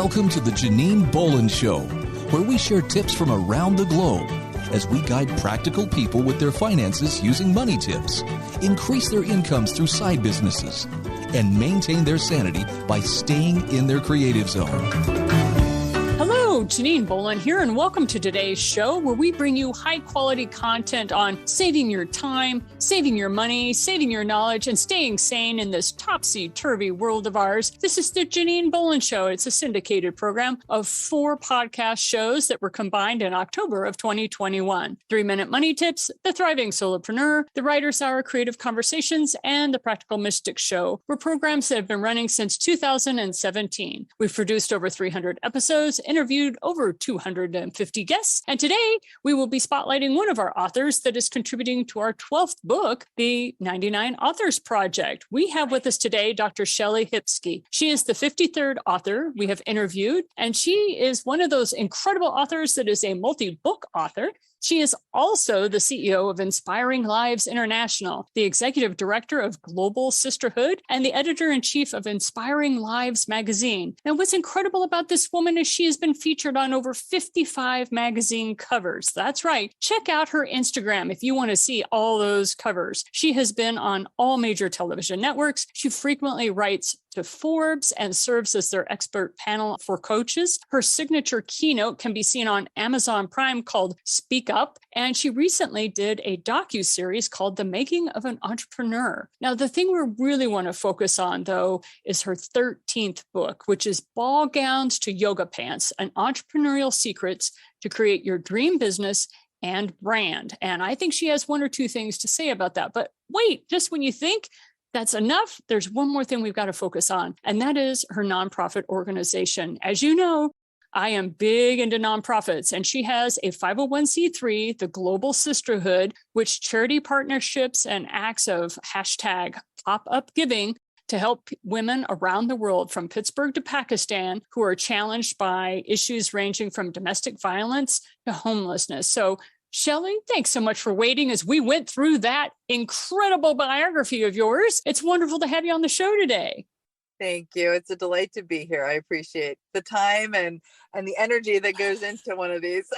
Welcome to the Janine Bolon Show, where we share tips from around the globe as we guide practical people with their finances using money tips, increase their incomes through side businesses, and maintain their sanity by staying in their creative zone. Hello, Janine Bolon here, and welcome to today's show where we bring you high-quality content on saving your time, saving your money, saving your knowledge, and staying sane in this topsy-turvy world of ours. This is the Janine Bolon Show. It's a syndicated program of 4 podcast shows that were combined in October of 2021. 3-Minute Money Tips, The Thriving Solopreneur, The Writer's Hour Creative Conversations, and The Practical Mystic Show were programs that have been running since 2017. We've produced over 300 episodes, interviewed over 250 guests, and today we will be spotlighting one of our authors that is contributing to our 12th book, the 99 Authors Project. We have with us today Dr. Shellie Hipsky. She is the 53rd author we have interviewed, and she is one of those incredible authors that is a multi-book author. She is also the CEO of Inspiring Lives International, the executive director of Global Sisterhood, and the editor-in-chief of Inspiring Lives magazine. And what's incredible about this woman is she has been featured on over 55 magazine covers. That's right. Check out her Instagram if you want to see all those covers. She has been on all major television networks. She frequently writes to Forbes and serves as their expert panel for coaches. Her signature keynote can be seen on Amazon Prime called Speak Up, and she recently did a docuseries called The Making of an Entrepreneur. Now, the thing we really want to focus on, though, is her 13th book, which is Ball Gowns to Yoga Pants, an Entrepreneurial Secrets to Create Your Dream Business and Brand. And I think she has one or two things to say about that. But wait, just when you think that's enough, there's one more thing we've got to focus on, and that is her nonprofit organization. As you know, I am big into nonprofits, and she has a 501c3, the Global Sisterhood, which charity partnerships and acts of hashtag pop-up giving to help women around the world from Pittsburgh to Pakistan who are challenged by issues ranging from domestic violence to homelessness. So Shellie, thanks so much for waiting as we went through that incredible biography of yours. It's wonderful to have you on the show today. Thank you. It's a delight to be here. I appreciate the time and the energy that goes into one of these.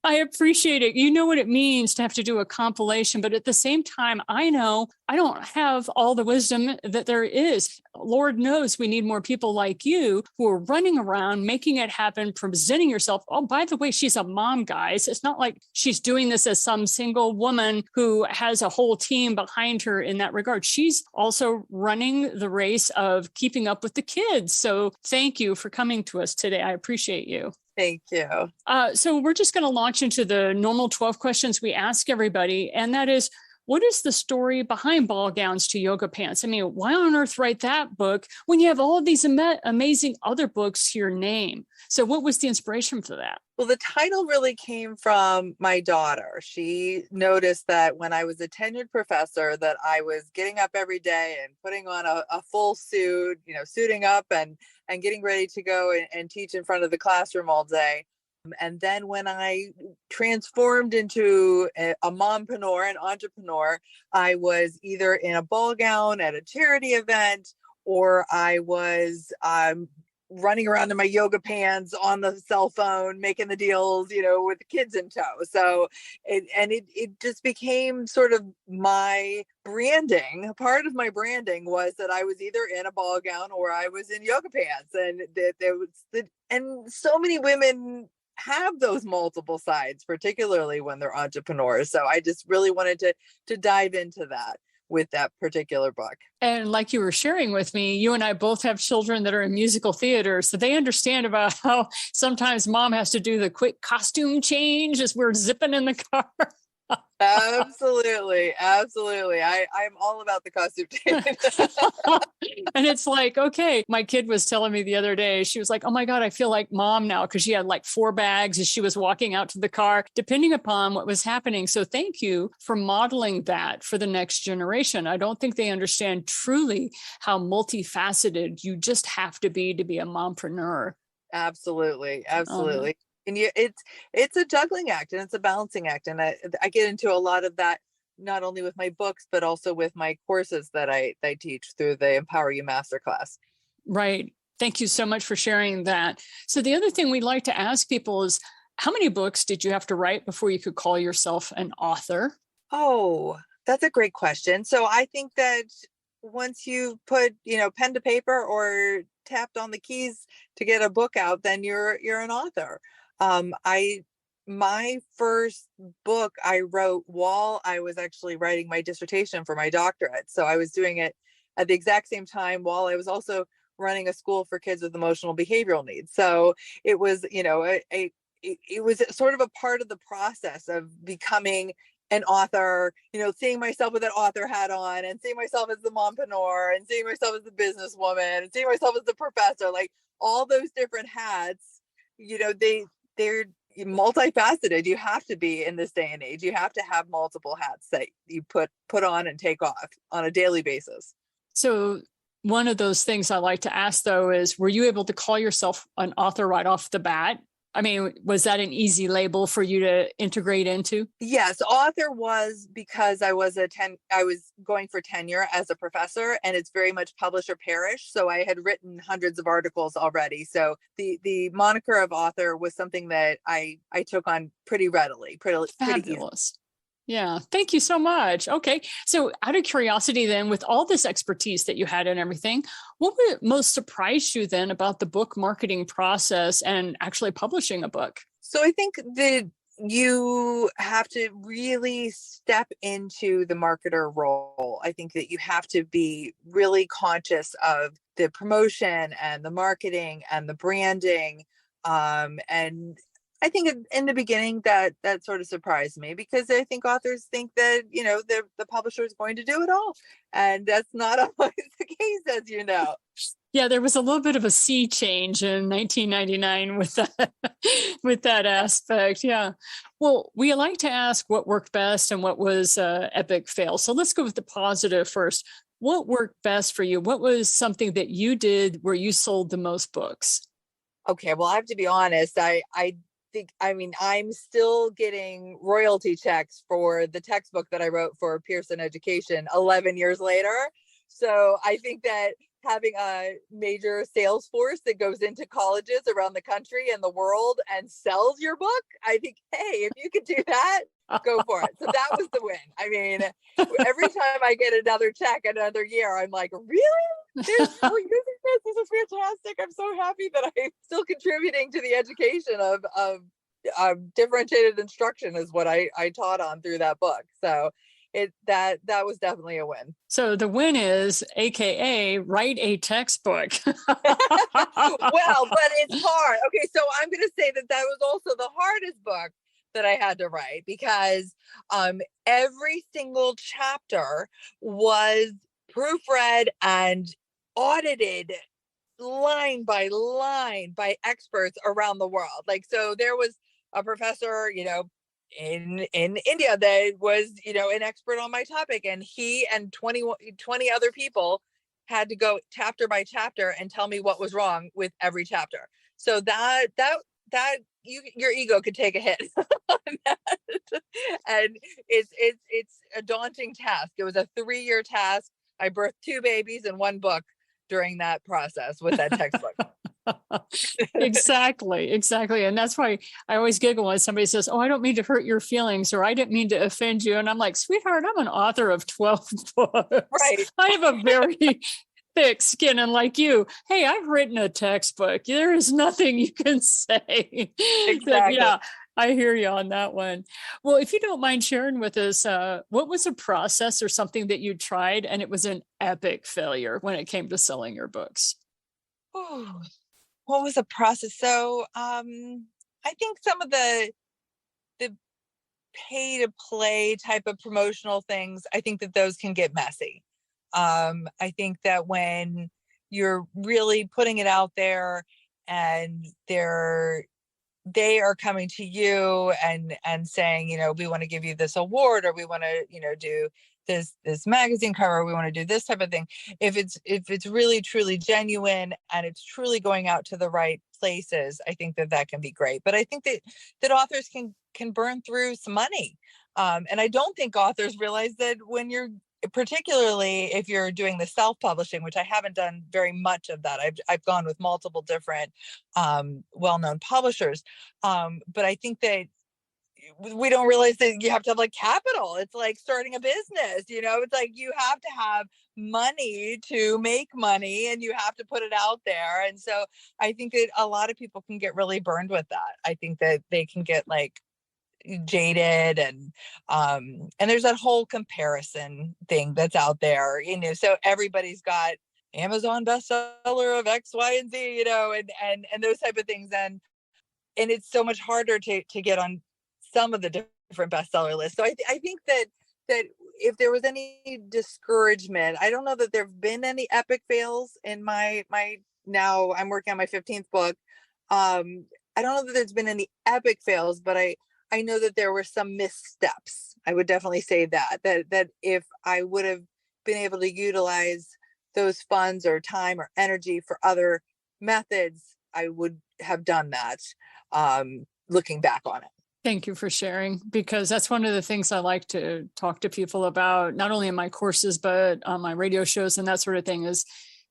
I appreciate it. You know what it means to have to do a compilation, but at the same time, I know I don't have all the wisdom that there is. Lord knows we need more people like you who are running around, making it happen, presenting yourself. Oh, by the way, she's a mom, guys. It's not like she's doing this as some single woman who has a whole team behind her in that regard. She's also running the race of keeping up with the kids. So thank you for coming to us today. I appreciate you. Thank you. So we're just going to launch into the normal 12 questions we ask everybody. And that is, what is the story behind Ball Gowns to Yoga Pants? I mean, why on earth write that book when you have all of these amazing other books to your name? So what was the inspiration for that? Well, the title really came from my daughter. She noticed that when I was a tenured professor that I was getting up every day and putting on a full suit, suiting up and getting ready to go and teach in front of the classroom all day. And then when I transformed into a mompreneur, an entrepreneur, I was either in a ball gown at a charity event, or I was running around in my yoga pants on the cell phone, making the deals, with the kids in tow. So it just became sort of my branding. Part of my branding was that I was either in a ball gown or I was in yoga pants. And so many women have those multiple sides, particularly when they're entrepreneurs. So I just really wanted to dive into that with that particular book. And like you were sharing with me, you and I both have children that are in musical theater, so they understand about how sometimes mom has to do the quick costume change as we're zipping in the car. Absolutely. I'm all about the costume change. And it's like, okay, my kid was telling me the other day, she was like, oh my God, I feel like mom now, because she had like 4 bags as she was walking out to the car, depending upon what was happening. So thank you for modeling that for the next generation. I don't think they understand truly how multifaceted you just have to be a mompreneur. Absolutely. And it's a juggling act and it's a balancing act. And I get into a lot of that, not only with my books, but also with my courses that I teach through the Empower You Masterclass. Right. Thank you so much for sharing that. So the other thing we'd like to ask people is, how many books did you have to write before you could call yourself an author? Oh, that's a great question. So I think that once you put, pen to paper or tapped on the keys to get a book out, then you're an author. My first book I wrote while I was actually writing my dissertation for my doctorate. So I was doing it at the exact same time while I was also running a school for kids with emotional behavioral needs. So it was, it was sort of a part of the process of becoming an author, seeing myself with that author hat on and seeing myself as the mompreneur and seeing myself as the businesswoman and seeing myself as the professor, like all those different hats, they're multifaceted. You have to be in this day and age. You have to have multiple hats that you put on and take off on a daily basis. So one of those things I like to ask, though, is, were you able to call yourself an author right off the bat? I mean, was that an easy label for you to integrate into? Yes, author was because I was going for tenure as a professor, and it's very much publish or perish. So I had written hundreds of articles already. So the moniker of author was something that I took on pretty readily, pretty Fabulous. Yeah. Thank you so much. Okay. So out of curiosity then, with all this expertise that you had and everything, what would most surprise you then about the book marketing process and actually publishing a book? So I think that you have to really step into the marketer role. I think that you have to be really conscious of the promotion and the marketing and the branding. And I think in the beginning that sort of surprised me, because I think authors think that, the publisher is going to do it all. And that's not always the case, as you know. Yeah, there was a little bit of a sea change in 1999 with that aspect. Yeah. Well, we like to ask what worked best and what was an epic fail. So let's go with the positive first. What worked best for you? What was something that you did where you sold the most books? Okay, well, I have to be honest. I'm still getting royalty checks for the textbook that I wrote for Pearson Education 11 years later. So I think that having a major sales force that goes into colleges around the country and the world and sells your book, I think, hey, if you could do that, go for it. So that was the win. I mean, every time I get another check another year, I'm like, really? They're still using this? This is fantastic. I'm so happy that I'm still contributing to the education of differentiated instruction is what I taught on through that book. So that was definitely a win. So the win is, AKA, write a textbook. Well, but it's hard. Okay, so I'm going to say that was also the hardest book that I had to write, because every single chapter was proofread and audited line by line by experts around the world. Like, so there was a professor, in India that was, an expert on my topic, and he and 20 other people had to go chapter by chapter and tell me what was wrong with every chapter. So that your ego could take a hit on that. And it's a daunting task. It was a 3-year task. I birthed 2 babies and 1 book during that process with that textbook. Exactly. And that's why I always giggle when somebody says, "Oh, I don't mean to hurt your feelings," or "I didn't mean to offend you." And I'm like, sweetheart, I'm an author of 12 books. Right. I have a very thick skin. And like you, hey, I've written a textbook. There is nothing you can say. Exactly. Yeah, I hear you on that one. Well, if you don't mind sharing with us, what was a process or something that you tried and it was an epic failure when it came to selling your books? Oh, what was the process? So I think some of the pay to play type of promotional things, I think that those can get messy. I think that when you're really putting it out there and they are coming to you and saying, we want to give you this award, or we want to, do this magazine cover, we want to do this type of thing. If it's really truly genuine and it's truly going out to the right places, I think that can be great. But I think that authors can burn through some money. And I don't think authors realize that when you're particularly if you're doing the self-publishing, which I haven't done very much of that. I've gone with multiple different well-known publishers. But I think that we don't realize that you have to have like capital. It's like starting a business, it's like you have to have money to make money and you have to put it out there. And so I think that a lot of people can get really burned with that. I think that they can get like jaded and there's that whole comparison thing that's out there, so everybody's got Amazon bestseller of X, Y, and Z, and those type of things. And it's so much harder to get on some of the different bestseller lists. So I think that if there was any discouragement, I don't know that there've been any epic fails in my now I'm working on my 15th book. I don't know that there's been any epic fails, but I know that there were some missteps. I would definitely say that if I would have been able to utilize those funds or time or energy for other methods, I would have done that, looking back on it. Thank you for sharing, because that's one of the things I like to talk to people about, not only in my courses, but on my radio shows and that sort of thing, is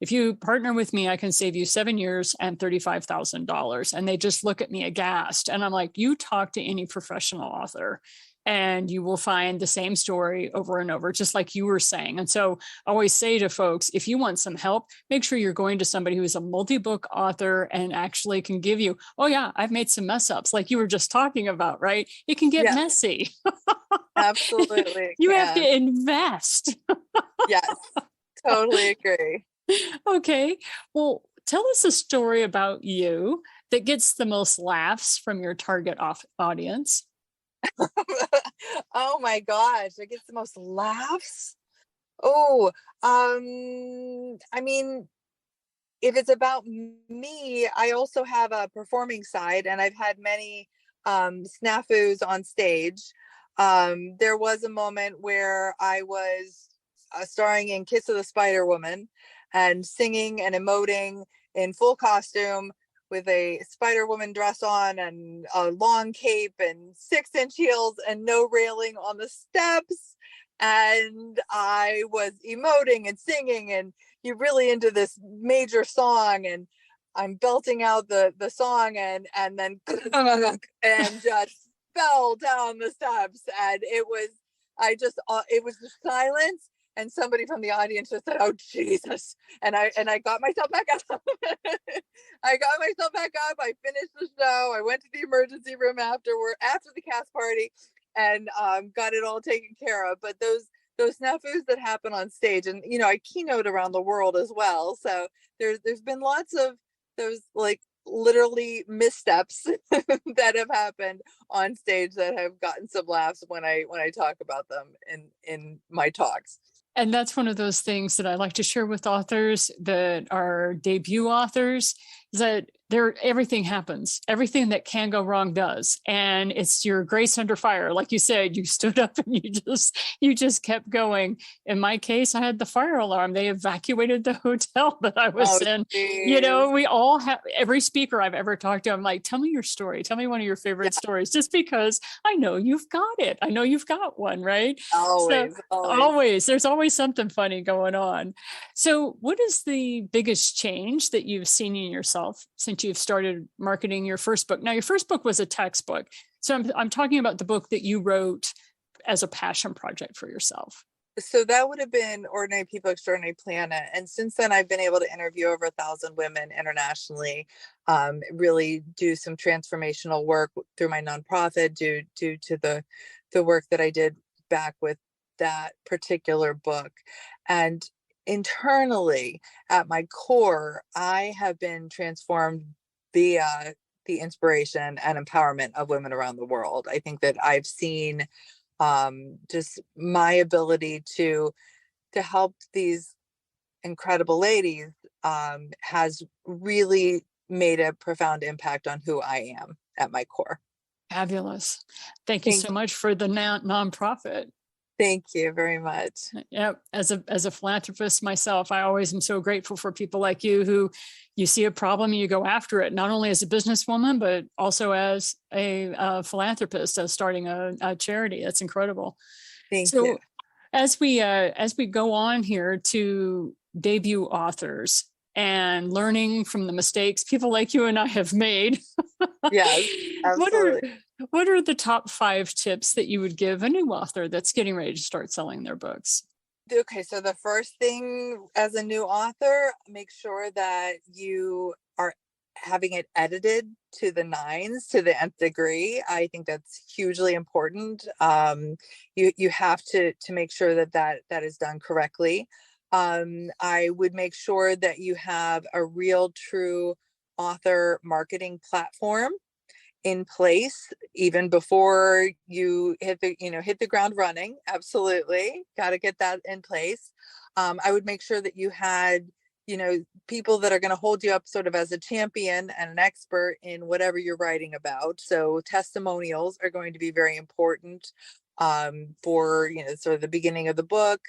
if you partner with me, I can save you 7 years and $35,000. And they just look at me aghast. And I'm like, you talk to any professional author and you will find the same story over and over, just like you were saying. And so I always say to folks, if you want some help, make sure you're going to somebody who is a multi-book author and actually can give you, oh yeah, I've made some mess ups like you were just talking about, right? It can get messy. Absolutely. You have to invest. Yes, totally agree. Okay. Well, tell us a story about you that gets the most laughs from your target audience. Oh my gosh, it gets the most laughs. Oh, I mean, if it's about me, I also have a performing side, and I've had many snafus on stage. There was a moment where I was starring in Kiss of the Spider Woman and singing and emoting in full costume with a Spider Woman dress on and a long cape and 6-inch heels and no railing on the steps. And I was emoting and singing, and you're really into this major song, and I'm belting out the song and then and just fell down the steps. And it was just silence. And somebody from the audience just said, "Oh Jesus!" And I got myself back up. I finished the show. I went to the emergency room after the cast party, and got it all taken care of. But those snafus that happen on stage, and I keynote around the world as well. So there's been lots of those like literally missteps that have happened on stage that have gotten some laughs when I talk about them in my talks. And that's one of those things that I like to share with authors that are debut authors, is that everything happens. Everything that can go wrong does. And it's your grace under fire. Like you said, you stood up and you just kept going. In my case, I had the fire alarm. They evacuated the hotel that I was in. Geez. We all have, every speaker I've ever talked to, I'm like, tell me your story. Tell me one of your favorite stories, just because I know you've got it. I know you've got one, right? Always. There's always something funny going on. So what is the biggest change that you've seen in yourself since you've started marketing your first book? Now, your first book was a textbook. So I'm talking about the book that you wrote as a passion project for yourself. So that would have been Ordinary People, Extraordinary Planet. And since then, I've been able to interview over 1,000 women internationally, really do some transformational work through my nonprofit due to the work that I did back with that particular book. And internally, at my core, I have been transformed via the inspiration and empowerment of women around the world. I think that I've seen just my ability to help these incredible ladies has really made a profound impact on who I am at my core. Fabulous. Thank you so much for the nonprofit. Thank you very much. Yeah, as a philanthropist myself, I always am so grateful for people like you who you see a problem and you go after it, not only as a businesswoman, but also as a philanthropist, as starting a charity. That's incredible. Thank you. As we go on here to debut authors and learning from the mistakes people like you and I have made. Yes, absolutely. What are the top 5 tips that you would give a new author that's getting ready to start selling their books? Okay, so the first thing as a new author, make sure that you are having it edited to the nines, to the nth degree. I think that's hugely important. You have to make sure that is done correctly. I would make sure that you have a real, true author marketing platform in place even before you hit the ground running. Absolutely. Got to get that in place. I would make sure that you had, people that are going to hold you up sort of as a champion and an expert in whatever you're writing about. So testimonials are going to be very important for, sort of the beginning of the book.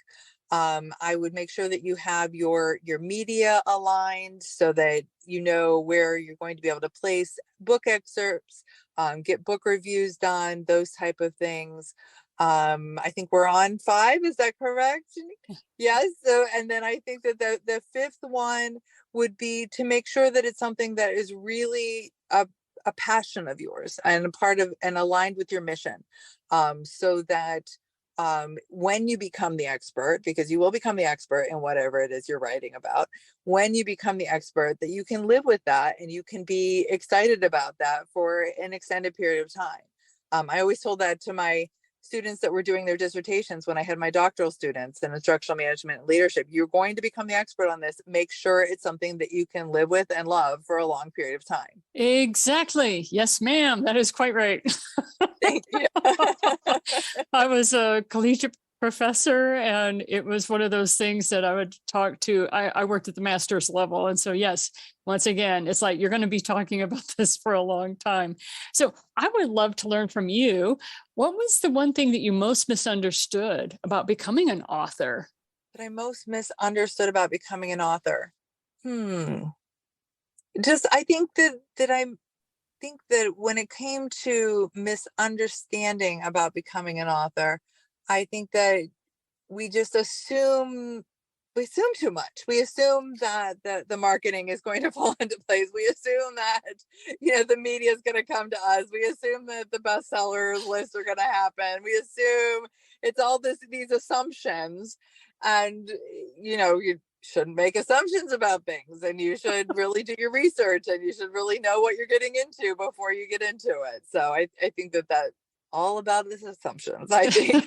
I would make sure that you have your media aligned so that you know where you're going to be able to place book excerpts, get book reviews done, those type of things. I think we're on 5. Is that correct? Yes. So, and then I think that the 5th one would be to make sure that it's something that is really a passion of yours and a part of and aligned with your mission, so that when you become the expert, because you will become the expert in whatever it is you're writing about, when you become the expert, that you can live with that and you can be excited about that for an extended period of time. I always told that to my students that were doing their dissertations when I had my doctoral students in instructional management and leadership. You're going to become the expert on this. Make sure it's something that you can live with and love for a long period of time. Exactly. Yes, ma'am. That is quite right. Thank you. I was a collegiate professor, and it was one of those things that I would talk to. I worked at the master's level. And so, yes, once again, it's like you're going to be talking about this for a long time. So I would love to learn from you. What was the one thing that you most misunderstood about becoming an author? That I most misunderstood about becoming an author? Just, I think that when it came to misunderstanding about becoming an author, I think that we just assume too much. We assume that the marketing is going to fall into place. We assume that, the media is going to come to us. We assume that the bestsellers lists are going to happen. We assume it's all these assumptions, and, you shouldn't make assumptions about things, and you should really do your research, and you should really know what you're getting into before you get into it. So I think that all about this assumptions, I think.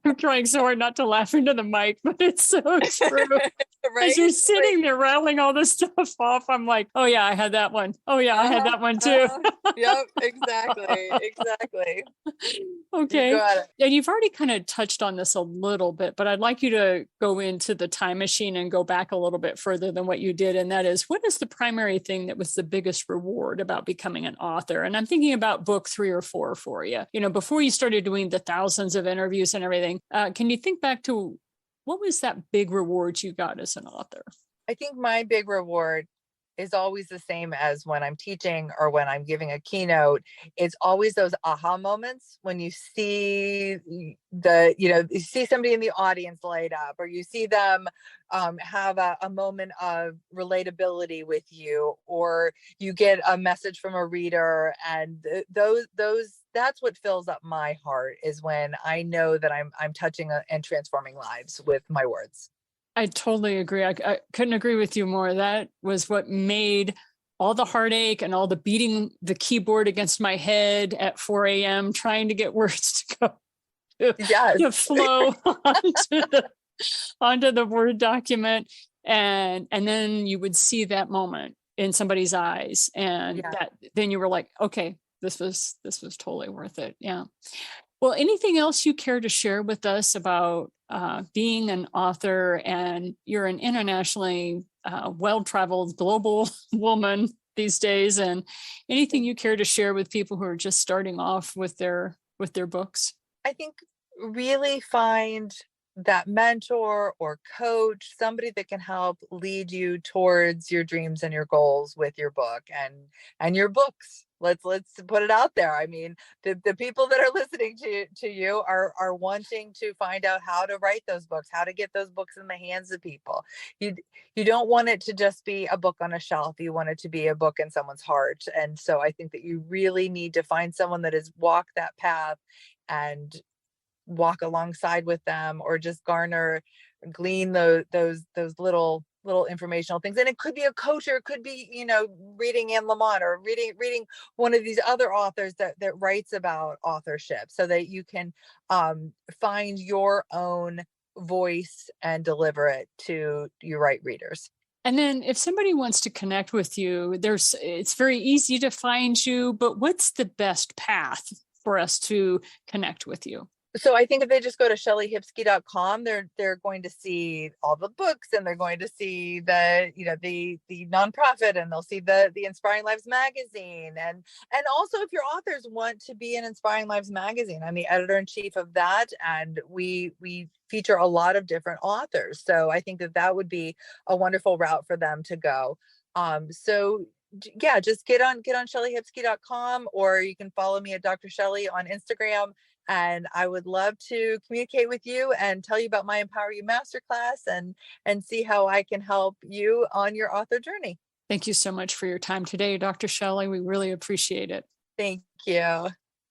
I'm trying so hard not to laugh into the mic, but it's so true. Right? As you're sitting there rattling all this stuff off, I'm like, oh yeah, I had that one. Oh yeah, I had that one too. Yep, exactly. Okay. You got it. And you've already kind of touched on this a little bit, but I'd like you to go into the time machine and go back a little bit further than what you did. And that is, what is the primary thing that was the biggest reward about becoming an author? And I'm thinking about book 3 or 4 for you. Before you started doing the thousands of interviews and everything, can you think back to what was that big reward you got as an author? I think my big reward is always the same as when I'm teaching or when I'm giving a keynote. It's always those aha moments when you see you see somebody in the audience light up, or you see them have a moment of relatability with you, or you get a message from a reader, and that's what fills up my heart, is when I know that I'm touching and transforming lives with my words. I totally agree. I couldn't agree with you more. That was what made all the heartache and all the beating the keyboard against my head at 4 a.m. trying to get words to go to flow onto the Word document. And then you would see that moment in somebody's eyes. And then you were like, okay, this was totally worth it. Yeah. Well, anything else you care to share with us about being an author? And you're an internationally well-traveled global woman these days. And anything you care to share with people who are just starting off with their books? I think really find that mentor or coach, somebody that can help lead you towards your dreams and your goals with your book and your books. Let's put it out there. I mean, the people that are listening to you are wanting to find out how to write those books, how to get those books in the hands of people. You don't want it to just be a book on a shelf. You want it to be a book in someone's heart. And so I think that you really need to find someone that has walked that path and walk alongside with them, or just glean those little informational things. And it could be a coach, or it could be, reading Anne Lamott, or reading one of these other authors that writes about authorship, so that you can find your own voice and deliver it to your right readers. And then if somebody wants to connect with you, it's very easy to find you, but what's the best path for us to connect with you? So I think if they just go to ShellieHipsky.com, they're going to see all the books, and they're going to see the nonprofit, and they'll see the Inspiring Lives magazine. And also, if your authors want to be in Inspiring Lives magazine, I'm the editor-in-chief of that, and we feature a lot of different authors. So I think that would be a wonderful route for them to go. So yeah, just get on ShellieHipsky.com, or you can follow me at Dr. Shellie on Instagram. And I would love to communicate with you and tell you about my Empower You Masterclass, and see how I can help you on your author journey. Thank you so much for your time today, Dr. Shellie. We really appreciate it. Thank you.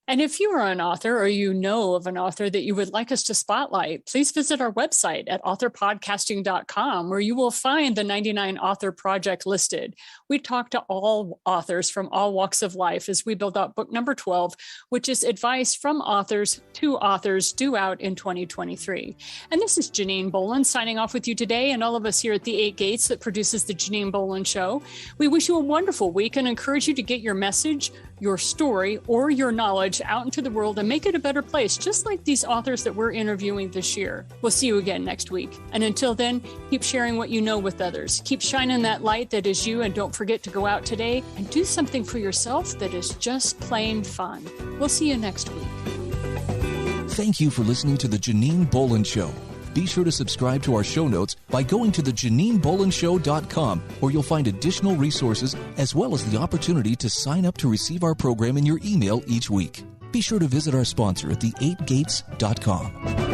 And if you are an author, or you know of an author that you would like us to spotlight, please visit our website at authorpodcasting.com, where you will find the 99 Author Project listed. We talk to all authors from all walks of life as we build out book number 12, which is advice from authors to authors, due out in 2023. And this is Janine Bolon signing off with you today, and all of us here at the 8 Gates that produces the Janine Bolon Show. We wish you a wonderful week and encourage you to get your message, your story, or your knowledge out into the world and make it a better place, just like these authors that we're interviewing this year. We'll see you again next week. And until then, keep sharing what you know with others. Keep shining that light that is you, and don't forget to go out today and do something for yourself that is just plain fun. We'll see you next week. Thank you for listening to the Janine Bolon Show. Be sure to subscribe to our show notes by going to theJanineBolonShow.com, where you'll find additional resources as well as the opportunity to sign up to receive our program in your email each week. Be sure to visit our sponsor at the8gates.com.